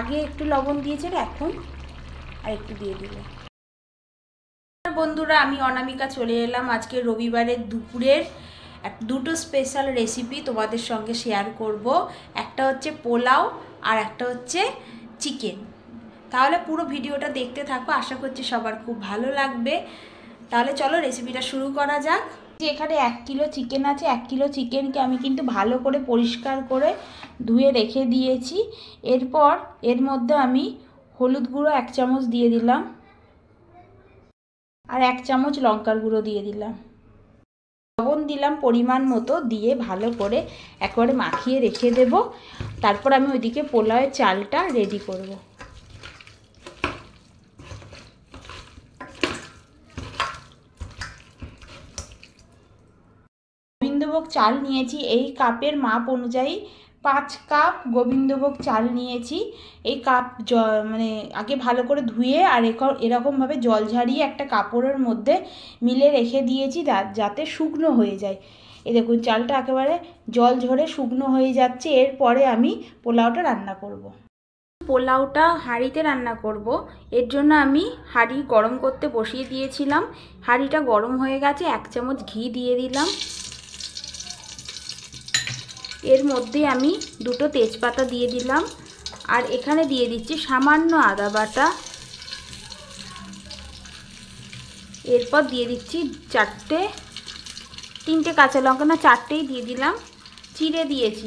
আগে একটু লবণ দিয়েছে, এখন আর একটু দিয়ে দিলে। বন্ধুরা, আমি অনামিকা চলে এলাম আজকে রবিবারের দুপুরের দুটো স্পেশাল রেসিপি তোমাদের সঙ্গে শেয়ার করব। একটা হচ্ছে পোলাও আর একটা হচ্ছে চিকেন। তাহলে পুরো ভিডিওটা দেখতে থাকো, আশা করছি সবার খুব ভালো লাগবে। তাহলে চলো রেসিপিটা শুরু করা যাক। এখানে 1 কিলো চিকেন আছে। 1 কিলো চিকেনকে আমি কিন্তু ভালো করে পরিষ্কার করে ধুয়ে রেখে দিয়েছি। এরপর এর মধ্যে আমি হলুদ গুঁড়ো 1 চামচ দিয়ে দিলাম, আর 1 চামচ লঙ্কার গুঁড়ো দিয়ে দিলাম, লবণ দিলাম পরিমাণ মতো, দিয়ে ভালো করে একবারে মাখিয়ে রেখে দেব। তারপর আমি ওইদিকে পোলাওয়ের চালটা রেডি করব। গোবিন্দভোগ চাল নিয়েছি, এই কাপের মাপ অনুযায়ী 5 কাপ গোবিন্দভোগ চাল নিয়েছি। এই কাপ মানে আগে ভালো করে ধুয়ে আর এরকমভাবে জল ঝারিয়ে একটা কাপড়ের মধ্যে মিলে রেখে দিয়েছি যাতে শুকনো হয়ে যায়। এই দেখুন চালটা একেবারে জল ঝরে শুকনো হয়ে যাচ্ছে। এরপরে আমি পোলাওটা রান্না করব। পোলাওটা হাঁড়িতে রান্না করব। এর জন্য আমি হাঁড়ি গরম করতে বসিয়ে দিয়েছিলাম। হাঁড়িটা গরম হয়ে গেছে, 1 চামচ ঘি দিয়ে দিলাম। এর মধ্যে আমি 2টো তেজপাতা দিয়ে দিলাম, আর এখানে দিয়ে দিচ্ছি সামান্য আদা বাটা। এরপর দিয়ে দিচ্ছি 3টে কাঁচা লঙ্কা, না 4টেই দিয়ে দিলাম, চিড়ে দিয়েছি।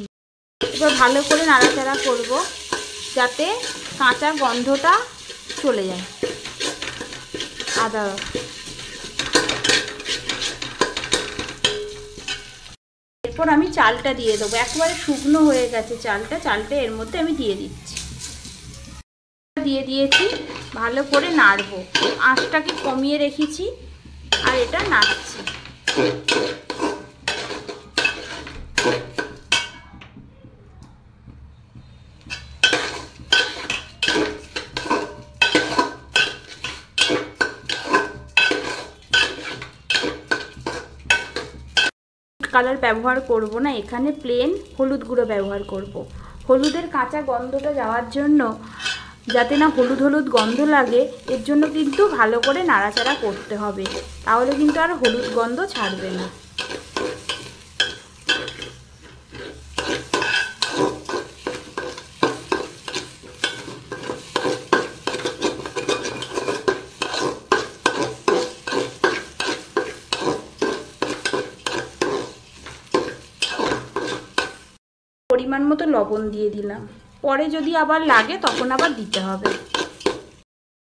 এবার ভালো করে নাড়াচাড়া করব যাতে কাঁচা গন্ধটা চলে যায় আদা। এরপর আমি চালটা দিয়ে দেবো। একেবারে শুকনো হয়ে গেছে চালটা এর মধ্যে আমি দিয়ে দিচ্ছি। দিয়ে দিয়েছি, ভালো করে নাড়বো। আঁচটাকে কমিয়ে রেখেছি আর এটা নাড়ছি। কালার ব্যবহার করব না, এখানে প্লেন হলুদ গুঁড়ো ব্যবহার করব। হলুদের কাঁচা গন্ধটা যাওয়ার জন্য, যাতে না হলুদ হলুদ গন্ধ লাগে, এর জন্য কিন্তু ভালো করে নাড়াচাড়া করতে হবে, তাহলে কিন্তু আর হলুদ গন্ধ ছাড়বে না। পরিমাণ মতো লবণ দিয়ে দিলাম, পরে যদি আবার লাগে তখন আবার দিতে হবে।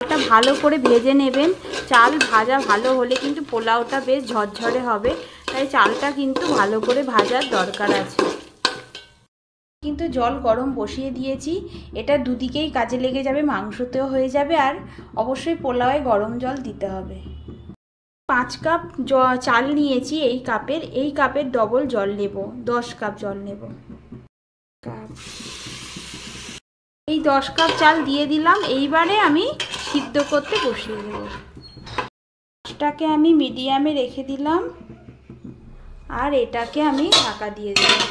এটা ভালো করে ভেজে নেবেন। চাল ভাজা ভালো হলে কিন্তু পোলাওটা বেশ ঝরঝরে হবে, তাই চালটা কিন্তু ভালো করে ভাজার দরকার আছে। কিন্তু জল গরম বসিয়ে দিয়েছি, এটা দুদিকেই কাজে লেগে যাবে, মাংসতেও হয়ে যাবে, আর অবশ্যই পোলাওয়ে গরম জল দিতে হবে। 5 কাপ চাল নিয়েছি, এই কাপের ডবল জল নেব, 10 কাপ জল নেব। এই 10 কাপ চাল দিয়ে দিলাম। এইবারে আমি সিদ্ধ করতে বসিয়ে দেব। মাছটাকে আমি মিডিয়ামে রেখে দিলাম, আর এটাকে আমি ঢাকা দিয়ে দিলাম।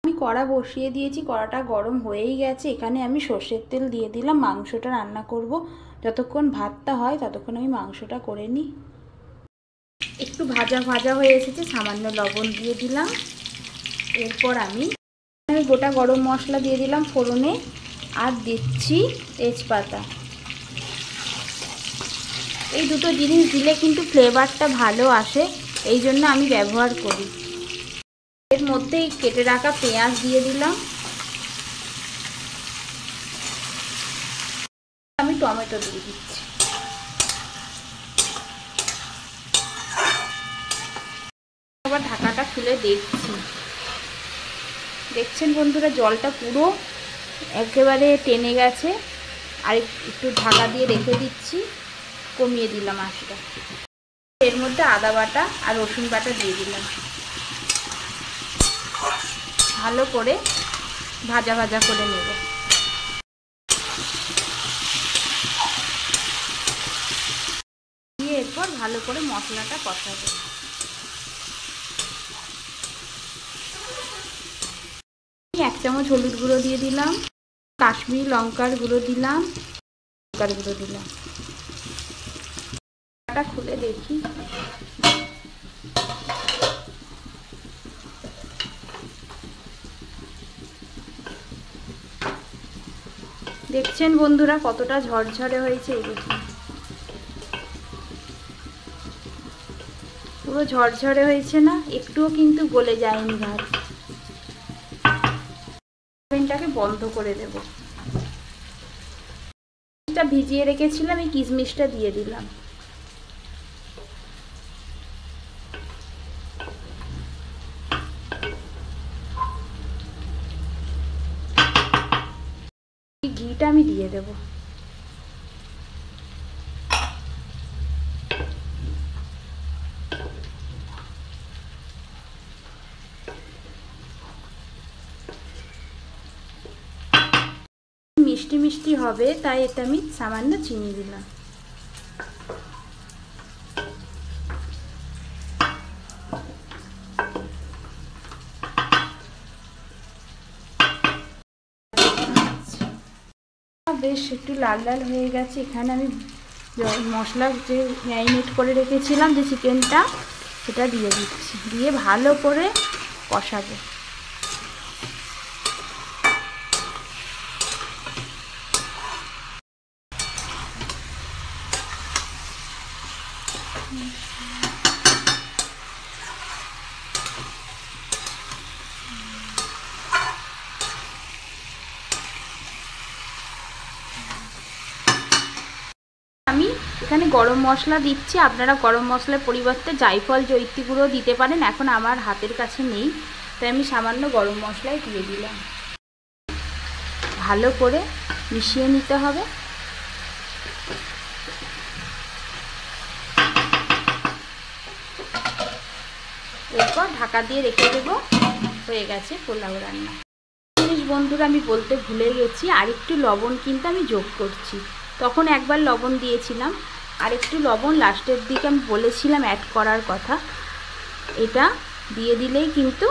আমি কড়া বসিয়ে দিয়েছি, কড়াটা গরম হয়েই গেছে। এখানে আমি সর্ষের তেল দিয়ে দিলাম। মাংসটা রান্না করব, যতক্ষণ ভাতটা হয় ততক্ষণ আমি মাংসটা করে নিই। একটু ভাজা ভাজা হয়ে এসেছে, সামান্য লবণ দিয়ে দিলাম। এরপর আমি গোটা গরম মশলা দিয়ে দিলাম ফোড়নে, আর দিচ্ছি তেজপাতা। এই দুটো জিনিস দিলে কিন্তু ফ্লেভারটা ভালো আসে, এই জন্য আমি ব্যবহার করি। এর মধ্যেই কেটে রাখা পেঁয়াজ দিয়ে দিলাম। আমি টমেটো দিয়ে দিচ্ছি। আবার ঢাকাটা খুলে দেখছি। দেখছেন বন্ধুরা, জলটা পুরো একেবারে টেনে গেছে। আর একটু ঢাকা দিয়ে রেখে দিচ্ছি, কমিয়ে দিলাম আঁচটা। এর মধ্যে আদা বাটা আর রসুন বাটা দিয়ে দিলাম। ভালো করে ভাজা ভাজা করে নেব। দিয়ে এরপর ভালো করে মশলাটা কষাবো। 1 চামচ হলুদ গুঁড়ো দিয়ে দিলাম, কাশ্মীরি লঙ্কার গুঁড়ো দিলাম, লঙ্কার গুঁড়ো দিলাম। এটা খুলে দেখি। দেখছেন বন্ধুরা কতটা ঝরঝরে হয়েছে, এই দেখুন পুরো ঝরঝরে হয়েছে না, একটুও কিন্তু গলে যায়নি ভাত। ওভেনটাকে বন্ধ করে দেব। এটা ভিজিয়ে রেখেছিলাম, এই কিশমিশটা দিয়ে দিলাম। ঘিটা আমি দিয়ে দেব। মিষ্টি মিষ্টি হবে তাই এটা আমি সামান্য চিনি দিলাম। বেশ একটু লাল লাল হয়ে গেছে। এখানে আমি মশলা যে ম্যারিনেট করে রেখেছিলাম যে চিকেনটা, সেটা দিয়ে দিচ্ছি, দিয়ে ভালো করে কষাবো। আমি এখানে গরম মশলা দিচ্ছি, আপনারা গরম মশলার পরিবর্তে জায়ফল জয়িত্রী গুঁড়ো দিতে পারেন। এখন আমার হাতের কাছে নেই তাই আমি সামান্য গরম মশলাই দিয়ে দিলাম। ভালো করে মিশিয়ে নিতে হবে। এরপর ঢাকা দিয়ে রেখে দেবো। হয়ে গেছে পোলাও রান্না। বন্ধুরা আমি বলতে ভুলে গেছি, আরেকটু লবণ কিন্তু আমি যোগ করছি। তখন একবার লবণ দিয়েছিলাম, আর একটু লবণ লাস্টের দিকে আমি বলেছিলাম অ্যাড করার কথা। এটা দিয়ে দিলেই কিন্তু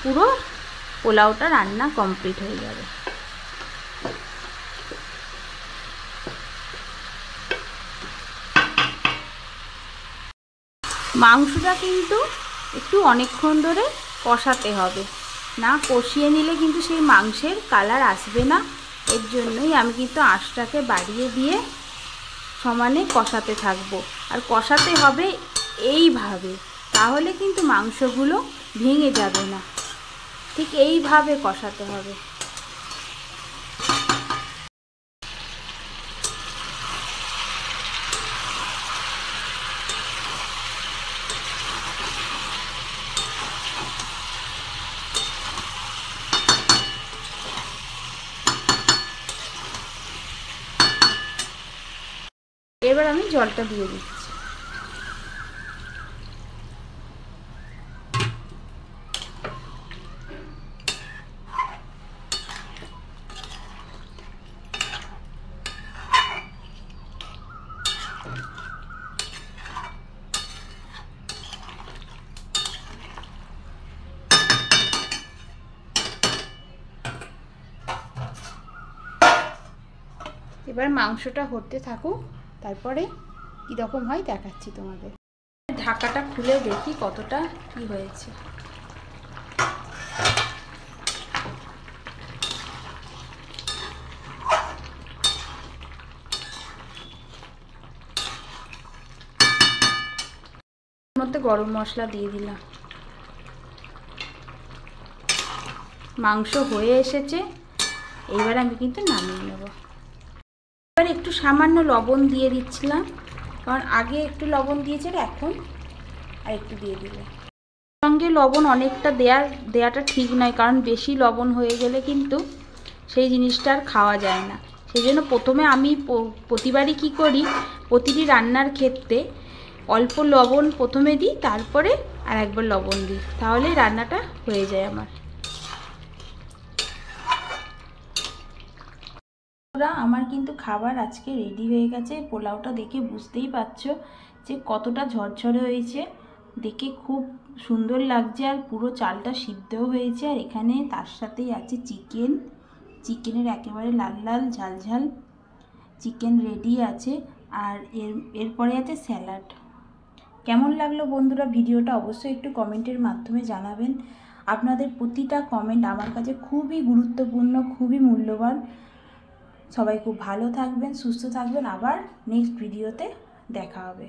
পুরো পোলাওটা রান্না কমপ্লিট হয়ে যাবে। মাংসটা কিন্তু একটু অনেকক্ষণ ধরে কষাতে হবে, না কষিয়ে নিলে কিন্তু সেই মাংসের কালার আসবে না। এর জন্যই আমি কিন্তু আঁচটাকে বাড়িয়ে দিয়ে সমানে কষাতে থাকবো। আর কষাতে হবে এইভাবে, তাহলে কিন্তু মাংসগুলো ভেঙে যাবে না। ঠিক এইভাবে কষাতে হবে। এবার আমি জলটা দিয়ে দিচ্ছি। এবার মাংসটা হতে থাকুক, তারপরে কীরকম হয় দেখাচ্ছি তোমাদের। ঢাকাটা খুলে দেখি কতটা কি হয়েছে। এর মধ্যে গরম মশলা দিয়ে দিলাম। মাংস হয়ে এসেছে, এইবার আমি কিন্তু নামিয়ে নেব। এবার একটু সামান্য লবণ দিয়ে দিচ্ছিলাম, কারণ আগে একটু লবণ দিয়েছিল, এখন আর একটু দিয়ে দিলে। সঙ্গে লবণ অনেকটা দেওয়াটা ঠিক নয়, কারণ বেশি লবণ হয়ে গেলে কিন্তু সেই জিনিসটা আর খাওয়া যায় না। সেই জন্য প্রথমে আমি প্রতিবারই কী করি, প্রতিটি রান্নার ক্ষেত্রে অল্প লবণ প্রথমে দিই, তারপরে আর একবার লবণ দিই, তাহলে রান্নাটা হয়ে যায় আমার। আমার কিন্তু খাবার আজকে রেডি হয়ে গেছে। পোলাওটা দেখে বুঝতেই পারছো যে কতটা ঝরঝরে হয়েছে, দেখে খুব সুন্দর লাগছে, আর পুরো চালটা সিদ্ধও হয়েছে। আর এখানে তার সাথেই আছে চিকেন, চিকেনের একেবারে লাল লাল ঝাল ঝাল চিকেন রেডি আছে। আর এরপরে আছে স্যালাড। কেমন লাগলো বন্ধুরা ভিডিওটা অবশ্যই একটু কমেন্টের মাধ্যমে জানাবেন। আপনাদের প্রতিটা কমেন্ট আমার কাছে খুবই গুরুত্বপূর্ণ, খুবই মূল্যবান। সবাই খুব ভালো থাকবেন, সুস্থ থাকবেন। আবার নেক্সট ভিডিওতে দেখা হবে।